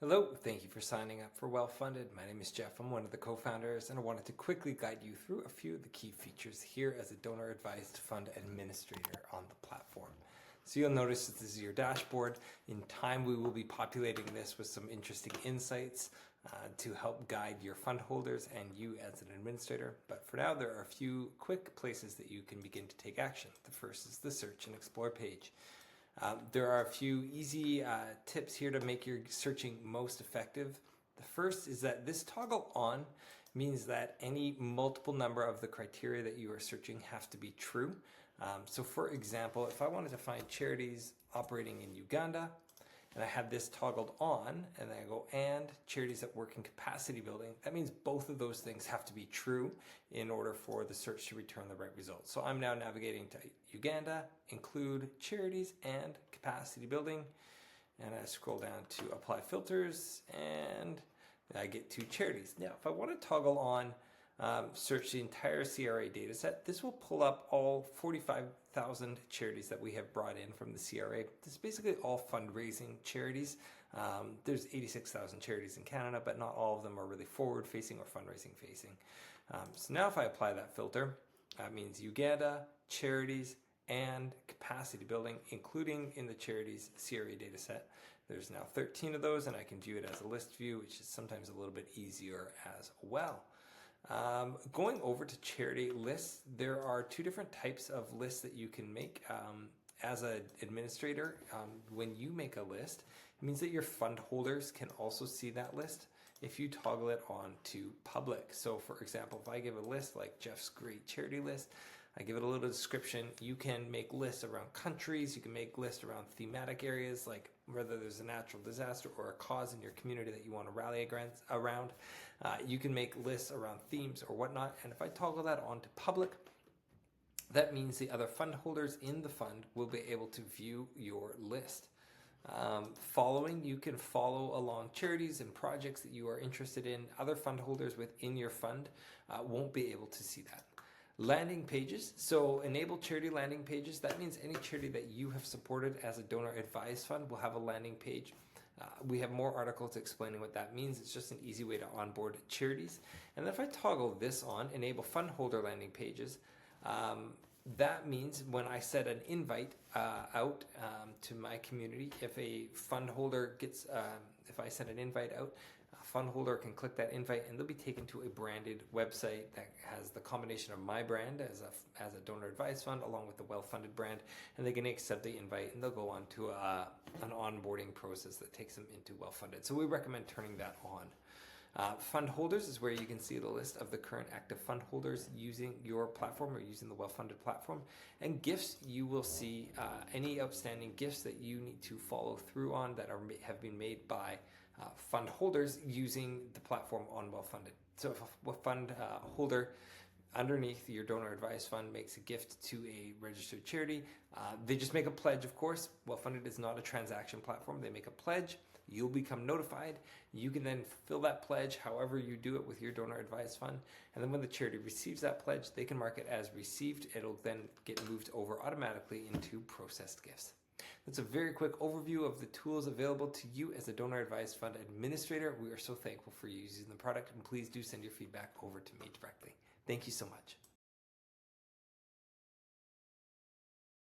Hello, thank you for signing up for WellFunded. My name is Jeff. I'm one of the co-founders, and I wanted to quickly guide you through a few of the key features here as a donor-advised fund administrator on the platform. So you'll notice that this is your dashboard. In time, we will be populating this with some interesting insights to help guide your fund holders and you as an administrator. But for now, there are a few quick places that you can begin to take action. The first is the Search and Explore page. There are a few easy tips here to make your searching most effective. The first is that this toggle on means that any multiple number of the criteria that you are searching have to be true. So for example, if I wanted to find charities operating in Uganda, and I have this toggled on, and then I go, and charities that work in capacity building, that means both of those things have to be true in order for the search to return the right results. So I'm now navigating to Uganda, include charities and capacity building, and I scroll down to apply filters, and I get to charities. Now, if I want to toggle on search the entire CRA data set, this will pull up all 45,000 charities that we have brought in from the CRA. This is basically all fundraising charities. There's 86,000 charities in Canada, but not all of them are really forward-facing or fundraising-facing. So now if I apply that filter, that means Uganda, charities, and capacity building, including in the charities CRA data set. There's now 13 of those, and I can view it as a list view, which is sometimes a little bit easier as well. Going over to charity lists, there are two different types of lists that you can make. As an administrator, when you make a list, it means that your fund holders can also see that list if you toggle it on to public. So for example, if I give a list like Jeff's Great Charity List, I give it a little description. You can make lists around countries. You can make lists around thematic areas, like whether there's a natural disaster or a cause in your community that you want to rally around. You can make lists around themes or whatnot. And if I toggle that on to public, that means the other fund holders in the fund will be able to view your list. You can follow along charities and projects that you are interested in. Other fund holders within your fund won't be able to see that. Landing pages. So enable charity landing pages. That means any charity that you have supported as a donor advised fund will have a landing page. We have more articles explaining what that means. It's just an easy way to onboard charities. And then if I toggle this on, enable fund holder landing pages, that means when I set an invite out to my community, if a fund holder gets, if I send an invite out, a fund holder can click that invite and they'll be taken to a branded website that has the combination of my brand as a donor advised fund along with the WellFunded brand, and they can accept the invite and they'll go on to an onboarding process that takes them into WellFunded. So we recommend turning that on. Fund holders is where you can see the list of the current active fund holders using your platform or using the WellFunded platform. And gifts, you will see any outstanding gifts that you need to follow through on that have been made by fund holders using the platform on WellFunded. So if a fund holder underneath your donor advised fund makes a gift to a registered charity, they just make a pledge, of course. WellFunded is not a transaction platform. They make a pledge. You'll become notified. You can then fill that pledge however you do it with your donor advised fund. And then when the charity receives that pledge, they can mark it as received. It'll then get moved over automatically into processed gifts. That's a very quick overview of the tools available to you as a donor advised fund administrator. We are so thankful for you using the product, and please do send your feedback over to me directly. Thank you so much.